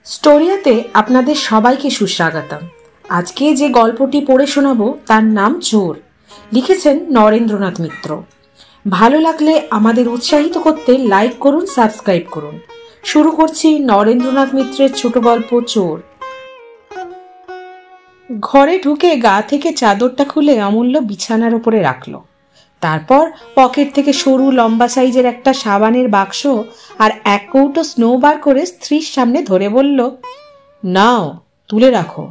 স্টোরিয়াতে আপনাদের সবাইকে সুস্বাগতম। আজকে যে গল্পটি পড়ে শোনাবো তার নাম চোর। লিখেছেন নরেন্দ্রনাথ মিত্র। ভালো লাগলে আমাদের উৎসাহিত করতে লাইক করুন, সাবস্ক্রাইব করুন। শুরু করছি নরেন্দ্রনাথ মিত্রের ছোট গল্প চোর। ঘরে ঢুকে গা থেকে চাদরটা খুলে অমূল্য বিছানার উপরে রাখলো। তারপর পকেট থেকে সরু লম্বা সাইজের একটা সাবানের বাক্স আর এক কৌটো স্নো বার করে স্ত্রীর সামনে ধরে বলল, নাও, তুলে রাখো।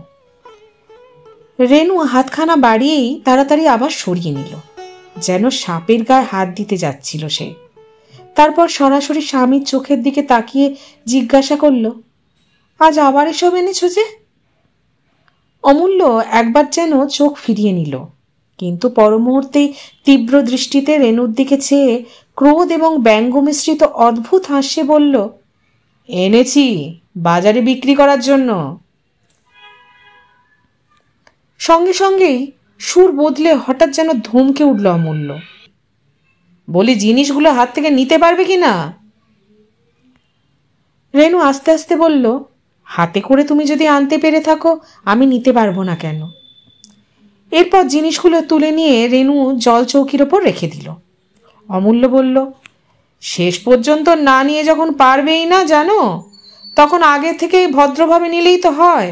রেনু হাতখানা বাড়িয়েই তাড়াতাড়ি আবার সরিয়ে নিল, যেন সাপের গায়ে হাত দিতে যাচ্ছিল সে। তারপর সরাসরি স্বামীর চোখের দিকে তাকিয়ে জিজ্ঞাসা করল, আজ আবার এসব এনেছো যে? অমূল্য একবার যেন চোখ ফিরিয়ে নিল, কিন্তু পর মুহূর্তেই তীব্র দৃষ্টিতে রেনুর দিকে চেয়ে ক্রোধ এবং ব্যঙ্গ মিশ্রিত অদ্ভুত হাসে বলল, এনেছি বাজারে বিক্রি করার জন্য। সঙ্গে সঙ্গেই সুর বদলে হঠাৎ যেন ধমকে উঠল অমূল্য। বলি, জিনিসগুলো হাত থেকে নিতে পারবে কি না? রেনু আস্তে আস্তে বলল, হাতে করে তুমি যদি আনতে পেরে থাকো, আমি নিতে পারবো না কেন? এরপর জিনিসগুলো তুলে নিয়ে রেনু জল চৌকির ওপর রেখে দিল। অমূল্য বলল, শেষ পর্যন্ত না নিয়ে যখন পারবেই না জানো, তখন আগে থেকেই ভদ্রভাবে নিলেই তো হয়।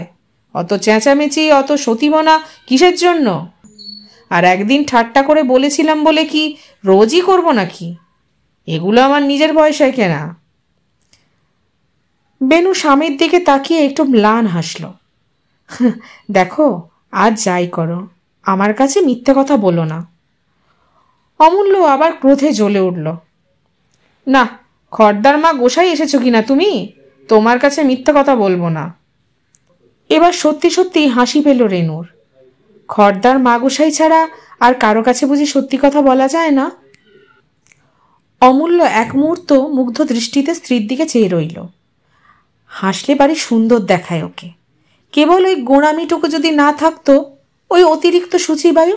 অত চেঁচামেচি, অত সতীমনা কিসের জন্য? আর একদিন ঠাট্টা করে বলেছিলাম বলে কি রোজই করব নাকি? এগুলো আমার নিজের পয়সায় কেনা। বেনু স্বামীর দিকে তাকিয়ে একটু ম্লান হাসল। দেখো, আজ যাই করো, আমার কাছে মিথ্যে কথা বলো না। অমূল্য আবার ক্রোধে জ্বলে উঠল। না, খর্দার মা গোসাই এসেছো কিনা তুমি? তোমার কাছে মিথ্যে কথা বলবো না। এবার সত্যি সত্যি হাসি পেল রেনুর। খর্দার মা গোসাই ছাড়া আর কারো কাছে বুঝি সত্যি কথা বলা যায় না? অমূল্য এক মুহূর্ত মুগ্ধ দৃষ্টিতে স্ত্রীর দিকে চেয়ে রইল। হাসলে বাড়ি সুন্দর দেখায় ওকে, কেবল ওই গোঁড়ামিটুকু যদি না থাকতো, ওই অতিরিক্ত সূচিবায়ু।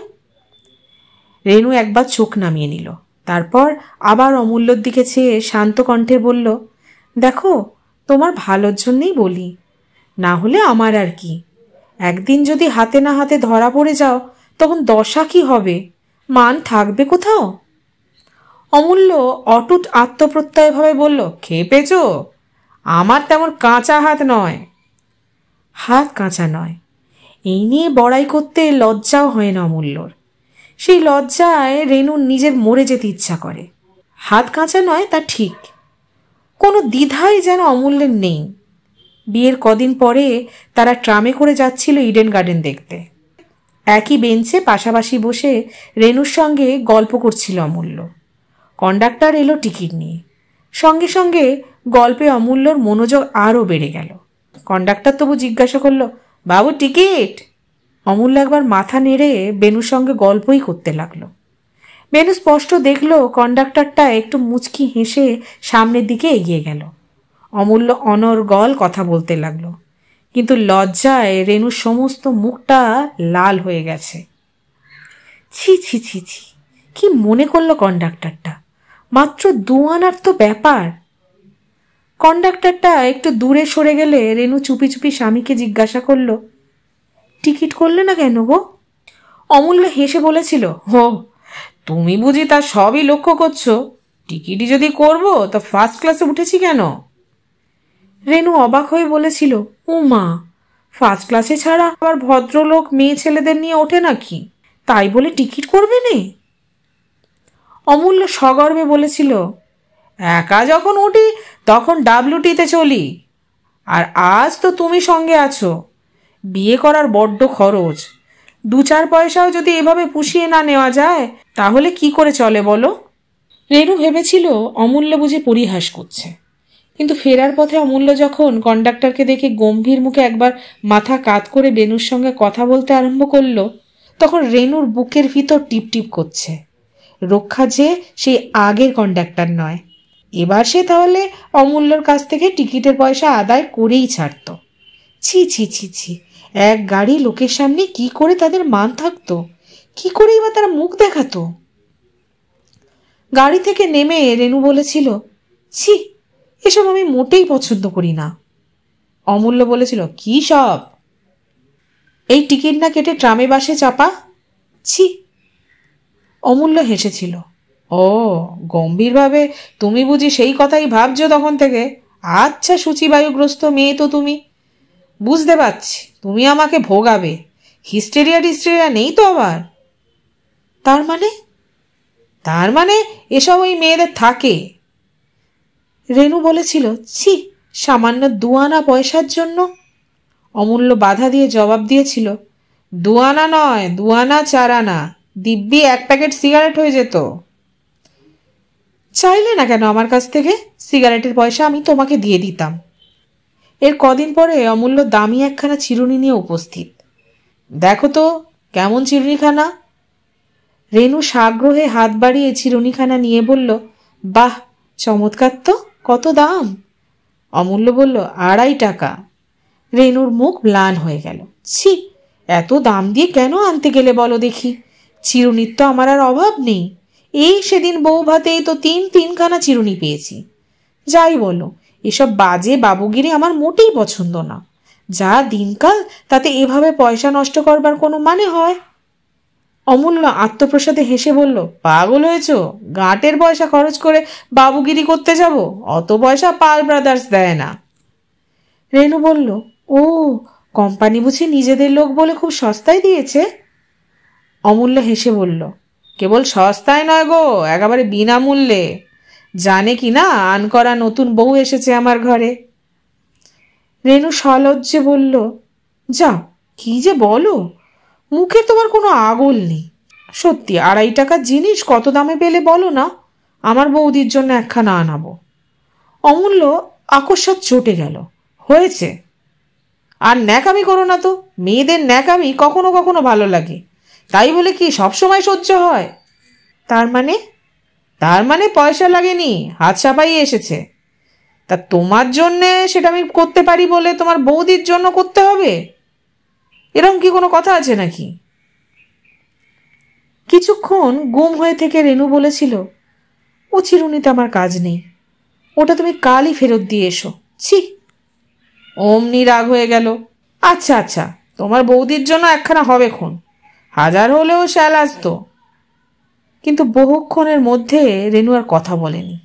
রেনু একবার চোখ নামিয়ে নিল, তারপর আবার অমূল্যর দিকে চেয়ে শান্ত কণ্ঠে বলল, দেখো, তোমার ভালোর জন্যেই বলি, না হলে আমার আর কি। একদিন যদি হাতে না হাতে ধরা পড়ে যাও, তখন দশা কি হবে? মান থাকবে কোথাও? অমূল্য অটুট আত্মপ্রত্যয়ভাবে বলল, খেপেছ? আমার তেমন কাঁচা হাত নয়। হাত কাঁচা নয়, এই নিয়ে বড়াই করতে লজ্জাও হয় না অমূল্যর। সেই লজ্জায় রেনুর নিজের মরে যেতে ইচ্ছা করে। হাত কাঁচা নয় তা ঠিক, কোনো দ্বিধাই যেন অমূল্যের নেই। বিয়ের কদিন পরে তারা ট্রামে করে যাচ্ছিল ইডেন গার্ডেন দেখতে। একই বেঞ্চে পাশাপাশি বসে রেনুর সঙ্গে গল্প করছিল অমূল্য। কন্ডাক্টর এলো টিকিট নিয়ে। সঙ্গে সঙ্গে গল্পে অমূল্যর মনোযোগ আরও বেড়ে গেল। কন্ডাক্টর তবু জিজ্ঞাসা করল, বাবু টিকিট? অমূল্য একবার মাথা নেড়ে বেনুর সঙ্গে গল্পই করতে লাগলো। বেনু স্পষ্ট দেখল কন্ডাক্টরটা একটু মুচকি হেসে সামনের দিকে এগিয়ে গেল। অমূল্য অনর্গল কথা বলতে লাগলো, কিন্তু লজ্জায় রেনুর সমস্ত মুখটা লাল হয়ে গেছে। ছি ছি ছি ছি, কি মনে করলো কন্ডাক্টরটা? মাত্র 2 আনার তো ব্যাপার। কন্ডাক্টরটা একটু দূরে সরে গেলে রেনু চুপি চুপি স্বামীকে জিজ্ঞাসা করল, টিকিট করলে না কেন গো? অমূল্য হেসে বলেছিল, হো, তুমি বুঝি তার সবই লক্ষ্য করছো? টিকিটই যদি করবো তো ফার্স্ট ক্লাসে উঠেছি কেন? রেনু অবাক হয়ে বলেছিল, ও মা, ফার্স্ট ক্লাসে ছাড়া আবার ভদ্রলোক মেয়ে ছেলেদের নিয়ে ওঠে নাকি? তাই বলে টিকিট করবে নে? অমূল্য সগর্বে বলেছিল, একা যখন উঠি তখন ডাব্লিউটিতে চলি, আর আজ তো তুমি সঙ্গে আছো। বিয়ে করার বড্ড খরচ, 2-4 পয়সাও যদি এভাবে পুষিয়ে না নেওয়া যায়, তাহলে কি করে চলে বলো? রেনু ভেবেছিল অমূল্য বুঝি পরিহাস করছে, কিন্তু ফেরার পথে অমূল্য যখন কন্ডাক্টরকে দেখে গম্ভীর মুখে একবার মাথা কাত করে বেনুর সঙ্গে কথা বলতে আরম্ভ করলো, তখন রেনুর বুকের ভিতর টিপটিপ করছে। রক্ষা যে সেই আগের কন্ডাক্টর নয়, এবার সে তাহলে অমূল্যর কাছ থেকে টিকিটের পয়সা আদায় করেই ছাড়ত। ছি ছি ছি ছি, এক গাড়ি লোকের সামনে কি করে তাদের মান থাকতো? কি করেই বা তারা মুখ দেখাতো? গাড়ি থেকে নেমে রেনু বলেছিল, ছি, এসব আমি মোটেই পছন্দ করি না। অমূল্য বলেছিল, কি সব? এই টিকিট না কেটে ট্রামে বাসে চাপা? ছি। অমূল্য হেসেছিল। ও, গম্ভীরভাবে তুমি বুঝি সেই কথাই ভাবছো তখন থেকে? আচ্ছা, সূচিবায়ুগ্রস্ত মেয়ে তো তুমি। বুঝতে পারছি তুমি আমাকে ভোগাবে। হিস্টেরিয়া টিস্টেরিয়া নেই তো আবার? তার মানে? তার মানে এসব ওই মেয়েদের থাকে। রেনু বলেছিল, ছি, সামান্য 2 আনা পয়সার জন্য? অমূল্য বাধা দিয়ে জবাব দিয়েছিল, 2 আনা নয়, 2 আনা 4 আনা, দিব্যি 1 প্যাকেট সিগারেট হয়ে যেত। চাইলে না কেন আমার কাছ থেকে? সিগারেটের পয়সা আমি তোমাকে দিয়ে দিতাম। এর কদিন পরে অমূল্য দামি একখানা চিরুনি নিয়ে উপস্থিত। দেখো তো কেমন চিরুনিখানা? রেনু সাগ্রহে হাত বাড়িয়ে চিরুনিখানা নিয়ে বলল, বাহ, চমৎকার তো। কত দাম? অমূল্য বলল, 2.5 টাকা। রেনুর মুখ ম্লান হয়ে গেল। ছি, এত দাম দিয়ে কেন আনতে গেলে বলো দেখি? চিরুনির তো আমার আর অভাব নেই। এই সেদিন বউ ভাতেই তো 3খানা চিরুনি পেয়েছি। যাই বলো, এসব বাজে বাবুগিরি আমার মোটেই পছন্দ না। যা দিনকাল, তাতে এভাবে পয়সা নষ্ট করবার কোনো মানে হয়? অমূল্য আত্মপ্রসাদে হেসে বলল, পাগল হয়েছ? গাঁটের পয়সা খরচ করে বাবুগিরি করতে যাব? অত পয়সা পাল ব্রাদার্স দেয় না। রেনু বলল, ও, কোম্পানি বুঝি নিজেদের লোক বলে খুব সস্তায় দিয়েছে? অমূল্য হেসে বলল, কেবল সস্তায় নয় গো, একেবারে বিনামূল্যে। জানে কি না আনকরা নতুন বউ এসেছে আমার ঘরে। রেনু সলজ্জে বলল, যাও, কি যে বলো, মুখে তোমার কোনো আগল নেই। সত্যি 2.5 টাকার জিনিস কত দামে পেলে বলো না? আমার বৌদির জন্য একখানা আনাবো। অমূল্য আকস্মাৎ চটে গেল। হয়েছে, আর ন্যাকামি করো না তো। মেয়েদের ন্যাকামি কখনো কখনো ভালো লাগে, তাই বলে কি সবসময় সহ্য হয়? তার মানে? তার মানে পয়সা লাগেনি, হাত ছাপাই এসেছে। তা তোমার জন্যে সেটা আমি করতে পারি বলে তোমার বৌদির জন্য করতে হবে? এরকম কি কোনো কথা আছে নাকি? কিছুক্ষণ গুম হয়ে থেকে রেনু বলেছিল, ও চিরুনিতে আমার কাজ নেই, ওটা তুমি কালই ফেরত দিয়ে এসো। ছি। অমনি রাগ হয়ে গেল। আচ্ছা আচ্ছা, তোমার বৌদির জন্য একখানা হবে খন, 1000 হলেও শ্যাল আসতো। কিন্তু বহুক্ষণের মধ্যে রেনু আর কথা বলেনি।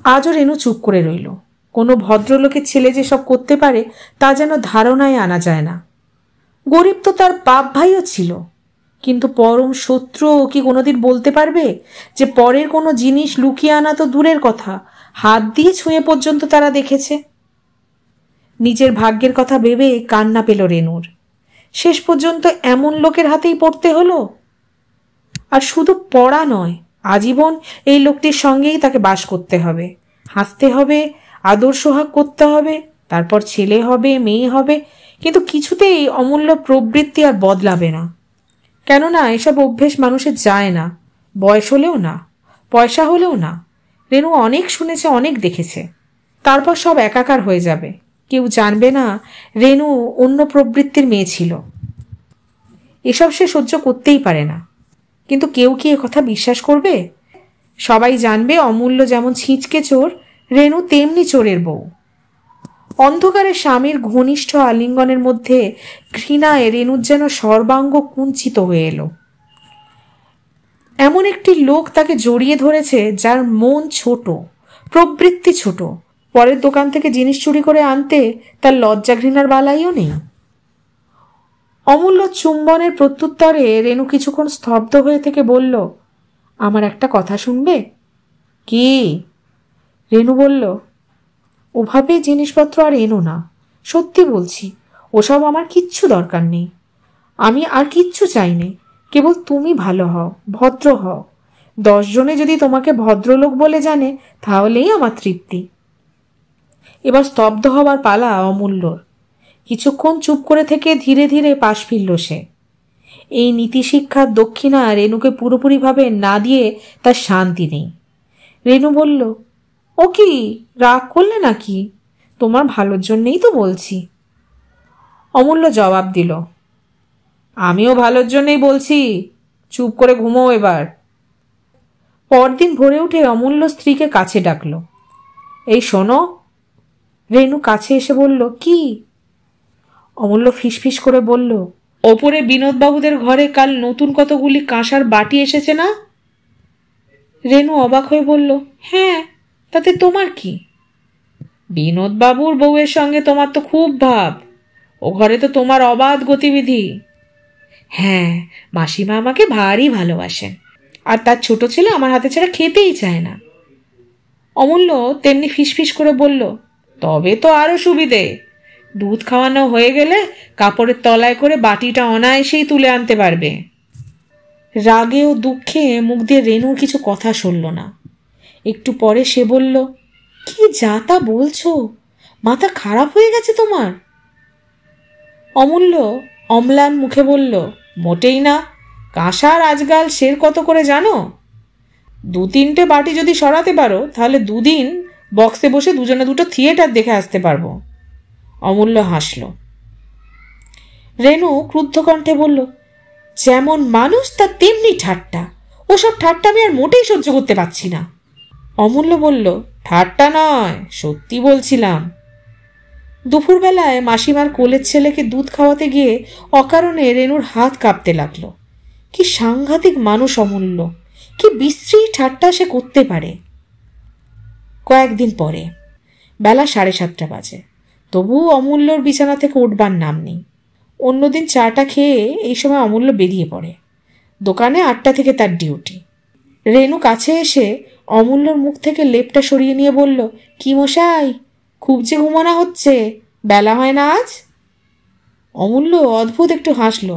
আজও রেনু চুপ করে রইল। কোনো ভদ্রলোকের ছেলে যে সব করতে পারে তা যেন ধারণায় আনা যায় না। গরিব তো তার বাপ ভাইও ছিল, কিন্তু পরম শত্রু কি কোনোদিন বলতে পারবে যে পরের কোনো জিনিস লুকিয়ে আনা তো দূরের কথা, হাত দিয়ে ছুঁয়ে পর্যন্ত তারা দেখেছে? নিজের ভাগ্যের কথা ভেবে কান্না পেল রেনুর। শেষ পর্যন্ত এমন লোকের হাতেই পড়তে হলো। আর শুধু পড়া নয়, আজীবন এই লোকটির সঙ্গেই তাকে বাস করতে হবে, হাসতে হবে, আদর সোহাগ করতে হবে, তারপর ছেলে হবে, মেয়ে হবে, কিন্তু কিছুতেই অমূল্য প্রবৃত্তি আর বদলাবে না। কেননা এসব অভ্যেস মানুষের যায় না, বয়স হলেও না, পয়সা হলেও না। রেনু অনেক শুনেছে, অনেক দেখেছে। তারপর সব একাকার হয়ে যাবে, কেউ জানবে না রেনু অন্য প্রবৃত্তির মেয়ে ছিল। এসব সে সহ্য করতেই পারে না। কিন্তু কেউ কি কথা বিশ্বাস করবে? সবাই জানবে অমূল্য যেমন ছিঁচকে চোর, রেনু তেমনি চোরের বউ। অন্ধকারে স্বামীর ঘনিষ্ঠ আলিঙ্গনের মধ্যে ঘৃণায় রেনুর যেন সর্বাঙ্গ কুঞ্চিত হয়ে এলো। এমন একটি লোক তাকে জড়িয়ে ধরেছে যার মন ছোট, প্রবৃত্তি ছোট, পরের দোকান থেকে জিনিস চুরি করে আনতে তার লজ্জা ঘৃণার বালাইও নেই। অমূল্য চুম্বনের প্রত্যুত্তরে রেনু কিছুক্ষণ স্তব্ধ হয়ে থেকে বলল, আমার একটা কথা শুনবে? কি? রেনু বলল, ওভাবে জিনিসপত্র আর এনো না, সত্যি বলছি, ওসব আমার কিচ্ছু দরকার নেই। আমি আর কিচ্ছু চাই নে, কেবল তুমি ভালো হও, ভদ্র হও। 10 জনে যদি তোমাকে ভদ্রলোক বলে জানে তাহলেই আমার তৃপ্তি। এবার স্তব্ধ হবার পালা অমূল্যর। কিছুক্ষণ চুপ করে থেকে ধীরে ধীরে পাশ ফিরল সে। এই নীতিশিক্ষার দক্ষিণা রেনুকে পুরোপুরিভাবে না দিয়ে তার শান্তি নেই। রেনু বলল, ও কি রাগ করলে নাকি? তোমার ভালোর জন্যেই তো বলছি। অমূল্য জবাব দিল, আমিও ভালোর জন্যেই বলছি, চুপ করে ঘুমোও এবার। পরদিন ভোরে উঠে অমূল্য স্ত্রীকে কাছে ডাকল, এই শোনো। রেনু কাছে এসে বলল, কি? অমূল্য ফিসফিস করে বলল, ওপরে বিনোদবাবুদের ঘরে কাল নতুন কতগুলি কাঁসার বাটি এসেছে না? রেনু অবাক হয়ে বলল, হ্যাঁ, তাতে তোমার কি? বিনোদবাবুর বউয়ের সঙ্গে তোমার তো খুব ভাব, ও ঘরে তো তোমার অবাধ গতিবিধি। হ্যাঁ, মাসিমা আমাকে ভারী ভালোবাসেন, আর তার ছোট ছেলে আমার হাতে ছাড়া খেতেই চায় না। অমূল্য তেমনি ফিসফিস করে বলল, তবে তো আরো সুবিধে, দুধ খাওয়ানো হয়ে গেলে কাপড়ের তলায় করে বাটিটা অনায়াসেই তুলে আনতে পারবে। রাগে ও দুঃখে মুখ দিয়ে রেনুর কিছু কথা সরল না। একটু পরে সে বলল, কি যা তা বলছো? মাথা খারাপ হয়ে গেছে তোমার? অমূল্য অম্লান মুখে বলল, মোটেই না। কাঁসার আজকাল সের কত করে জানো? 2-3টে বাটি যদি সরাতে পারো তাহলে দুদিন বক্সে বসে দুজনে দুটো থিয়েটার দেখে আসতে পারবো। অমূল্য হাসল। রেনু ক্রুদ্ধ কণ্ঠে বলল, যেমন মানুষ তার তেমনি ঠাট্টা। ওসব ঠাট্টা আমি আর মোটেই সহ্য করতে পারছি না। অমূল্য বলল, ঠাট্টা নয়, সত্যি বলছিলাম। দুপুরবেলায় মাসিমার কোলের ছেলেকে দুধ খাওয়াতে গিয়ে অকারণে রেনুর হাত কাঁপতে লাগলো। কি সাংঘাতিক মানুষ অমূল্য, কি বিশ্রী ঠাট্টা সে করতে পারে। কয়েকদিন পরে বেলা 7:30 বাজে, তবুও অমূল্যর বিছানা থেকে উঠবার নাম নেই। অন্যদিন চাটা খেয়ে এই সময় অমূল্য বেরিয়ে পড়ে। দোকানে 8টা থেকে তার ডিউটি। রেনু কাছে এসে অমূল্যর মুখ থেকে লেপটা সরিয়ে নিয়ে বলল, কি মশাই, খুব যে ঘুমানো হচ্ছে, বেলা হয় না আজ? অমূল্য অদ্ভুত একটু হাসল।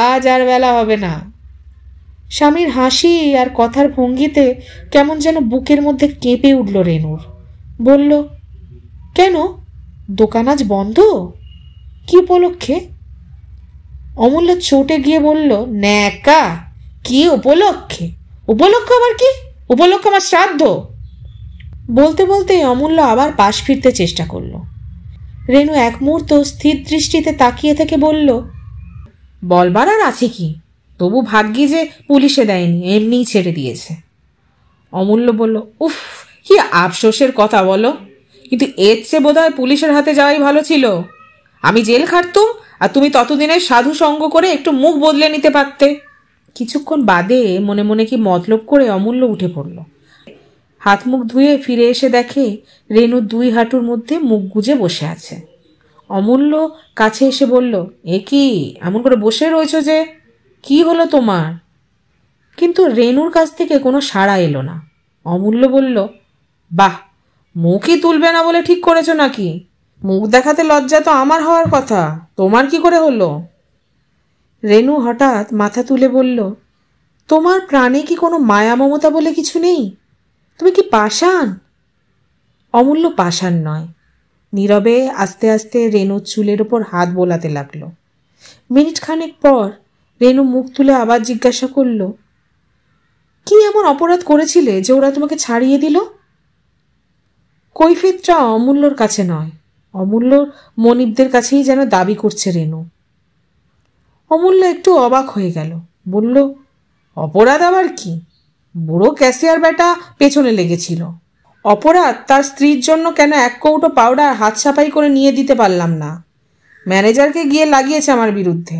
আজ আর বেলা হবে না। স্বামীর হাসি আর কথার ভঙ্গিতে কেমন যেন বুকের মধ্যে কেঁপে উঠল রেনুর। বলল, কেন, দোকান আজ বন্ধ? কি উপলক্ষে? অমূল্য চটে গিয়ে বলল, ন্যাকা, কি উপলক্ষে? উপলক্ষ আবার কি? উপলক্ষ আমার শ্রাদ্ধ। বলতে বলতে অমূল্য আবার পাশ ফিরতে চেষ্টা করল। রেনু এক মুহূর্ত স্থির দৃষ্টিতে তাকিয়ে থেকে বলল, বলবার আর আছে কি, তবু ভাগ্যি যে পুলিশে দেয়নি, এমনিই ছেড়ে দিয়েছে। অমূল্য বলল, উফ, কি আফসোসের কথা বলো, কিন্তু এর চেয়ে বোধ হয় পুলিশের হাতে যাওয়াই ভালো ছিল। আমি জেল খাটতুম আর তুমি ততদিনে সাধু সঙ্গ করে একটু মুখ বদলে নিতে পারতে। কিছুক্ষণ বাদে মনে মনে কি মতলব করে অমূল্য উঠে পড়ল। হাত মুখ ধুয়ে ফিরে এসে দেখে রেনু 2 হাঁটুর মধ্যে মুখ গুজে বসে আছে। অমূল্য কাছে এসে বলল, এ কি এমন করে বসে রয়েছ যে, কি হলো তোমার? কিন্তু রেনুর কাছ থেকে কোনো সাড়া এলো না। অমূল্য বলল, বাহ, মুখই তুলবে না বলে ঠিক করেছো নাকি? মুখ দেখাতে লজ্জা তো আমার হওয়ার কথা, তোমার কি করে হলো? রেনু হঠাৎ মাথা তুলে বলল, তোমার প্রাণে কি কোনো মায়া মমতা বলে কিছু নেই? তুমি কি পাষাণ? অমূল্য পাষাণ নয়। নীরবে আস্তে আস্তে রেনুর চুলের ওপর হাত বোলাতে লাগলো। মিনিট খানেক পর রেনু মুখ তুলে আবার জিজ্ঞাসা করল, কি এমন অপরাধ করেছিলে যে ওরা তোমাকে ছাড়িয়ে দিল? কৈফিয়তটা অমূল্যর কাছে নয়, অমূল্যর মনিবদের কাছেই যেন দাবি করছে রেনু। অমূল্য একটু অবাক হয়ে গেল, বলল, অপরাধ আবার কি? বুড়ো ক্যাশিয়ার বেটা পেছনে লেগেছিল। অপরাধ তার স্ত্রীর জন্য কেন 1 কৌটো পাউডার হাত সাফাই করে নিয়ে দিতে পারলাম না। ম্যানেজারকে গিয়ে লাগিয়েছে আমার বিরুদ্ধে।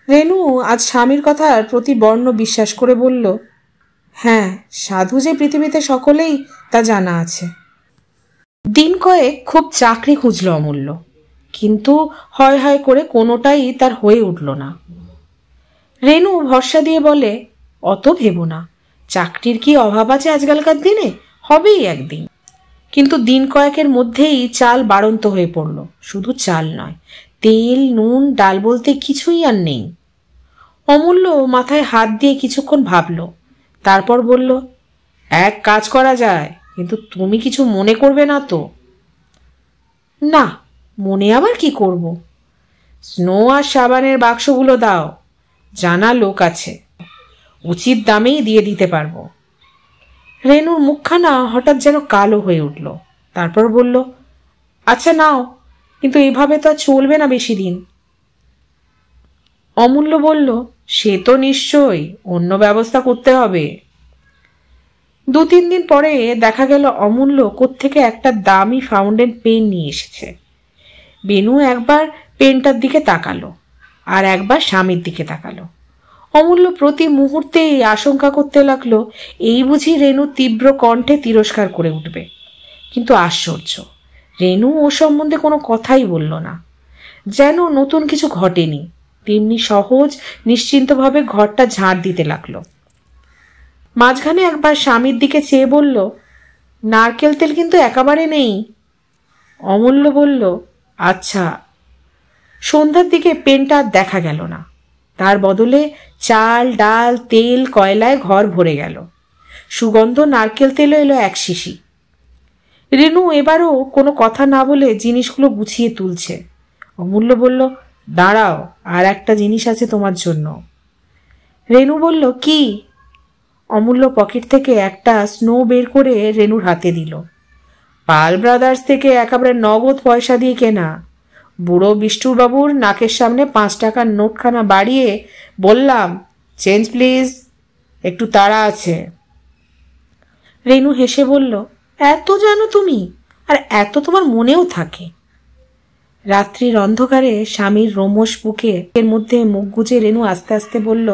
রেনু আজ স্বামীর কথার প্রতি বর্ণ বিশ্বাস করে বলল, হ্যাঁ, সাধু যে পৃথিবীতে সকলেই তা জানা আছে। দিন কয়েক খুব চাকরি খুঁজল অমূল্য, কিন্তু হয় হয় করে কোনোটাই তার হয়ে উঠল না। রেনু ভরসা দিয়ে বলে, অত ভেবো না, চাকরির কি অভাব আছে আজকালকার দিনে, হবেই একদিন। কিন্তু দিন কয়েকের মধ্যেই চাল বাড়ন্ত হয়ে পড়ল। শুধু চাল নয়, তেল, নুন, ডাল বলতে কিছুই আর নেই। অমূল্য মাথায় হাত দিয়ে কিছুক্ষণ ভাবল, তারপর বলল, এক কাজ করা যায়, কিন্তু তুমি কিছু মনে করবে না তো? না, মনে আবার কি করব? স্নো আর সাবানের বাক্সগুলো দাও, জানা লোক আছে, উচিত দামেই দিয়ে দিতে পারবো। রেনুর মুখখানা হঠাৎ যেন কালো হয়ে উঠল। তারপর বলল, আচ্ছা নাও, কিন্তু এভাবে তো চলবে না বেশি দিন। অমূল্য বলল, সে তো নিশ্চয়ই, অন্য ব্যবস্থা করতে হবে। 2-3 দিন পরে দেখা গেল অমূল্য কোত্থেকে একটা দামি ফাউন্টেন পেন নিয়ে এসেছে। বেনু একবার পেনটার দিকে তাকালো, আর একবার স্বামীর দিকে তাকালো। অমূল্য প্রতি মুহূর্তেই আশঙ্কা করতে লাগলো এই বুঝি রেনু তীব্র কণ্ঠে তিরস্কার করে উঠবে। কিন্তু আশ্চর্য, রেনু ও সম্বন্ধে কোনো কথাই বলল না, যেন নতুন কিছু ঘটেনি। তেমনি সহজ নিশ্চিন্তভাবে ঘরটা ঝাড় দিতে লাগলো। মাঝখানে একবার স্বামীর দিকে চেয়ে বলল, নারকেল তেল কিন্তু একেবারে নেই। অমূল্য বলল, আচ্ছা। সন্ধ্যার দিকে পেনটা আর দেখা গেল না। তার বদলে চাল, ডাল, তেল, কয়লায় ঘর ভরে গেল। সুগন্ধ নারকেল তেলও এলো 1 শিশি। রেনু এবারও কোনো কথা না বলে জিনিসগুলো গুছিয়ে তুলছে। অমূল্য বলল, দাঁড়াও, আর একটা জিনিস আছে তোমার জন্য। রেনু বলল, কি? অমূল্য পকেট থেকে একটা স্নো বের করে রেনুর হাতে দিল। পাল ব্রাদার্স থেকে একেবারে নগদ পয়সা দিয়ে কেনা। বুড়ো বিষ্টুরবাবুর নাকের সামনে 5 টাকার নোটখানা বাড়িয়ে বললাম, চেঞ্জ প্লিজ, একটু তাড়া আছে। রেনু হেসে বলল, এত জানো তুমি, আর এত তোমার মনেও থাকে। রাত্রির অন্ধকারে স্বামীর রোমশ বুকে এর মধ্যে মুখ গুজে রেনু আস্তে আস্তে বলল,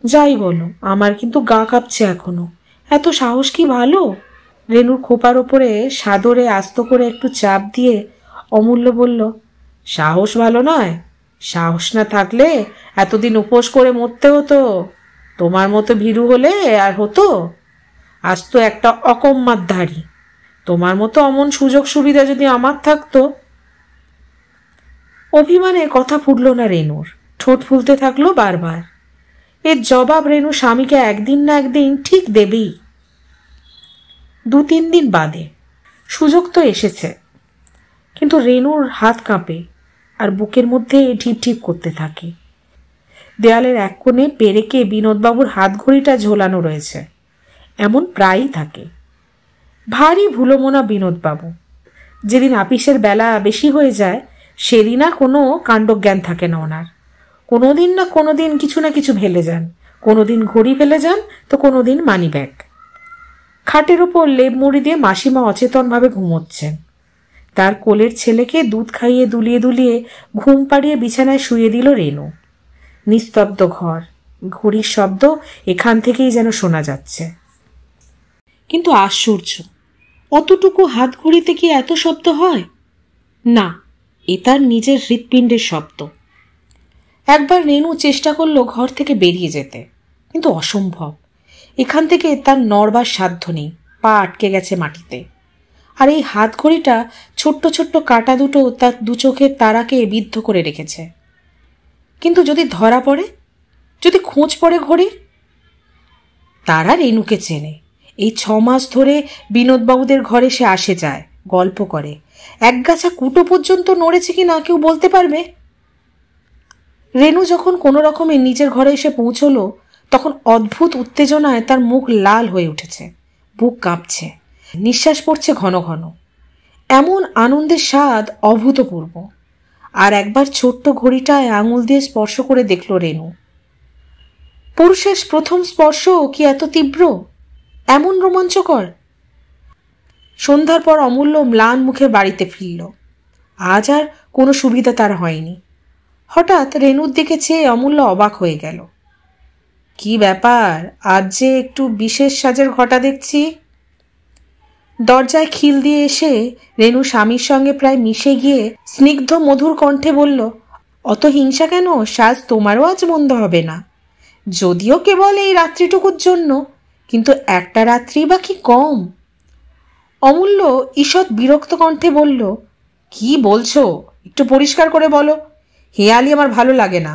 যাই বলো, আমার কিন্তু গা কাঁপছে এখনো। এত সাহস কি ভালো? রেনুর খোপার ওপরে সাদরে আস্ত করে একটু চাপ দিয়ে অমূল্য বলল, সাহস ভালো নয়? সাহস না থাকলে এতদিন উপোস করে মরতে হতো। তোমার মতো ভীরু হলে আর হতো? আজ তো একটা অকম্মার ধারী। তোমার মতো অমন সুযোগ সুবিধা যদি আমার থাকতো। অভিমানে কথা ফুটল না রেনুর, ঠোঁট ফুলতে থাকলো বারবার। এর জবাব রেনু স্বামীকে একদিন না একদিন ঠিক দেবেই। 2-3 দিন বাদে সুযোগ তো এসেছে, কিন্তু রেনুর হাত কাঁপে আর বুকের মধ্যে ঢিপ ঢিপ করতে থাকে। দেয়ালের এক কোণে পেরেকে বিনোদবাবুর হাত ঘড়িটা ঝোলানো রয়েছে। এমন প্রায়ই থাকে। ভারী ভুলোমনা বিনোদবাবু। যেদিন আপিসের বেলা বেশি হয়ে যায় সেদিন আর কোনো কাণ্ডজ্ঞান থাকে না ওনার। কোনোদিন না কোনোদিন কিছু না কিছু ফেলে যান। কোনোদিন ঘড়ি ফেলে যান, তো কোনোদিন মানি ব্যাগ। খাটের ওপর লেপ মুড়ি দিয়ে মাসিমা অচেতনভাবে ঘুমোচ্ছেন। তার কোলের ছেলেকে দুধ খাইয়ে দুলিয়ে দুলিয়ে ঘুম পাড়িয়ে বিছানায় শুয়ে দিল রেনু। নিস্তব্ধ ঘর, ঘড়ির শব্দ এখান থেকেই যেন শোনা যাচ্ছে। কিন্তু আশ্চর্য, অতটুকু হাত ঘড়িতে কি এত শব্দ হয়? না, এ তার নিজের হৃৎপিণ্ডের শব্দ। একবার রেনু চেষ্টা করলো ঘর থেকে বেরিয়ে যেতে, কিন্তু অসম্ভব। এখান থেকে তার নড়বার সাধ্য নেই, পা আটকে গেছে মাটিতে। আর এই হাত ঘড়িটা ছোট্ট ছোট্ট কাঁটা দুটো তার 2 চোখের তারাকে বিদ্ধ করে রেখেছে। কিন্তু যদি ধরা পড়ে, যদি খোঁজ পড়ে ঘড়ির? তারা রেনুকে চেনে। এই 6 মাস ধরে বিনোদবাবুদের ঘরে সে আসে যায়, গল্প করে। একগাছা কুটো পর্যন্ত নড়েছে কি না কেউ বলতে পারবে? রেনু যখন কোনো রকমে নিজের ঘরে এসে পৌঁছলো, তখন অদ্ভুত উত্তেজনায় তার মুখ লাল হয়ে উঠেছে, বুক কাঁপছে, নিঃশ্বাস পড়ছে ঘন ঘন। এমন আনন্দের স্বাদ অভূতপূর্ব। আর একবার ছোট্ট ঘড়িটায় আঙুল দিয়ে স্পর্শ করে দেখল রেনু। পুরুষের প্রথম স্পর্শ কি এত তীব্র, এমন রোমাঞ্চকর? সন্ধ্যার পর অমূল্য ম্লান মুখে বাড়িতে ফিরল। আজ আর কোনো সুবিধা তার হয়নি। হঠাৎ রেনুর দিকে চেয়ে অমূল্য অবাক হয়ে গেল। কি ব্যাপার, আজ যে একটু বিশেষ সাজের ঘটা দেখছি। দরজায় খিল দিয়ে এসে রেনু স্বামীর সঙ্গে প্রায় মিশে গিয়ে স্নিগ্ধ মধুর কণ্ঠে বলল, অত হিংসা কেন? সাজ তোমারও আজ মন্দ হবে না, যদিও কেবল এই রাত্রিটুকুর জন্য, কিন্তু একটা রাত্রি বা কি কম। অমূল্য ঈষৎ বিরক্ত কণ্ঠে বলল, কি বলছো, একটু পরিষ্কার করে বলো, হেয়ালি আমার ভালো লাগে না।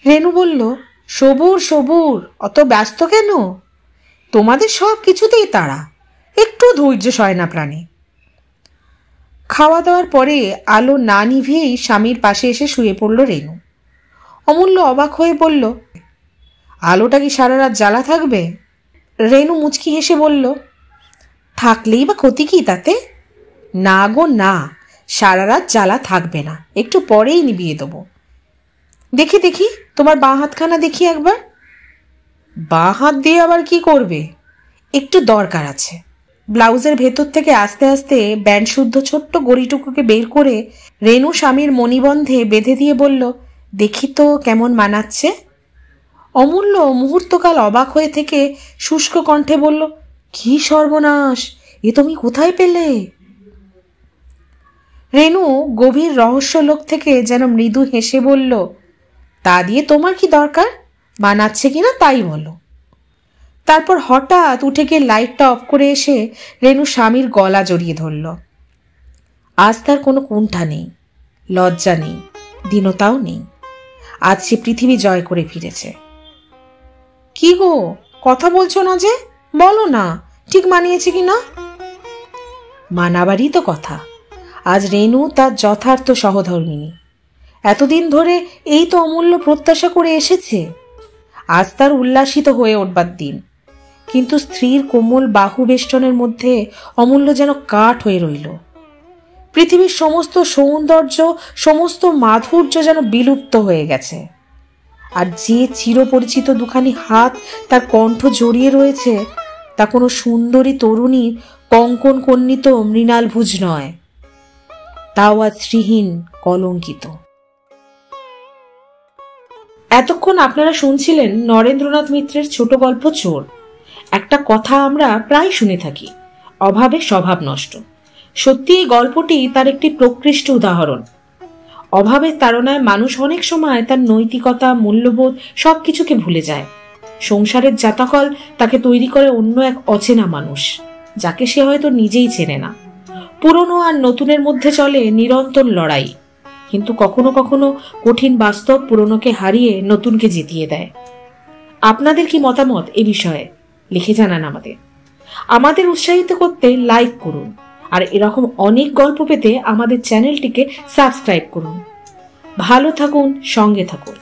রেনু বলল, সবুর সবুর, অত ব্যস্ত কেন? তোমাদের সব কিছুতেই তাড়া, একটু ধৈর্য সয় না প্রাণে। খাওয়া দাওয়ার পরে আলো না নিভিয়েই স্বামীর পাশে এসে শুয়ে পড়ল রেনু। অমূল্য অবাক হয়ে বলল, আলোটা কি সারা রাত জ্বালা থাকবে? রেনু মুচকি হেসে বলল, থাকলেই বা ক্ষতি কি তাতে? না গো না, সারা রাত জ্বালা থাকবে না, একটু পরেই নিভিয়ে দেবো। দেখি তোমার বাঁ হাতখানা দেখি একবার। বাঁ হাত দিয়ে আবার কি করবে? একটু দরকার আছে। ব্লাউজের ভেতর থেকে আস্তে আস্তে ব্যান্ড শুদ্ধ ছোট্ট গড়িটুকুকে বের করে রেনু স্বামীর মণিবন্ধে বেঁধে দিয়ে বলল, দেখি তো কেমন মানাচ্ছে। অমূল্য মুহূর্তকাল অবাক হয়ে থেকে শুষ্ক কণ্ঠে বলল, কি সর্বনাশ, এ তুমি কোথায় পেলে? রেনু গভীর রহস্যলোক থেকে যেন মৃদু হেসে বলল, তা দিয়ে তোমার কি দরকার, মানাচ্ছে কিনা তাই বলো। তারপর হঠাৎ উঠে গিয়ে লাইটটা অফ করে এসে রেনু স্বামীর গলা জড়িয়ে ধরল। আজ তার কোনো কুণ্ঠা নেই, লজ্জা নেই, দীনতাও নেই। আজ সে পৃথিবী জয় করে ফিরেছে। কি গো, কথা বলছো না যে? বলো না, ঠিক মানিয়েছে কি না? মানাবারই তো কথা। আজ রেনু তার যথার্থ সহধর্মিণী। এতদিন ধরে এই তো অমূল্য প্রত্যাশা করে এসেছে। আজ তার উল্লাসিত হয়ে উঠবার দিন। কিন্তু স্ত্রীর কোমল বাহু বেষ্টনের মধ্যে অমূল্য যেন কাঠ হয়ে রইল। পৃথিবীর সমস্ত সৌন্দর্য, সমস্ত মাধুর্য যেন বিলুপ্ত হয়ে গেছে। আর যে চিরপরিচিত দুখানি হাত তার কণ্ঠ জড়িয়ে রয়েছে, তা কোনো সুন্দরী তরুণীর কঙ্কন কন্বিত মৃণাল ভুজ নয়, তাও আজ শ্রীহীন, কলঙ্কিত। এতক্ষণ আপনারা শুনছিলেন নরেন্দ্রনাথ মিত্রের ছোট গল্প চোর। একটা কথা আমরা প্রায় শুনে থাকি, অভাবে স্বভাব নষ্ট। সত্যি এই গল্পটি তার একটি প্রকৃষ্ট উদাহরণ। অভাবের তাড়নায় মানুষ অনেক সময় তার নৈতিকতা, মূল্যবোধ সবকিছুকে ভুলে যায়। সংসারের জাতাকল তাকে তৈরি করে অন্য এক অচেনা মানুষ, যাকে সে হয়তো নিজেই চেনে না। পুরনো আর নতুনের মধ্যে চলে নিরন্তর লড়াই, কিন্তু কখনো কখনো কঠিন বাস্তব পুরনোকে হারিয়ে নতুনকে জিতিয়ে দেয়। আপনাদের কি মতামত এ বিষয়ে লিখে জানান আমাদের উৎসাহিত করতে লাইক করুন, আর এরকম অনেক গল্প পেতে আমাদের চ্যানেলটিকে সাবস্ক্রাইব করুন। ভালো থাকুন, সঙ্গে থাকুন।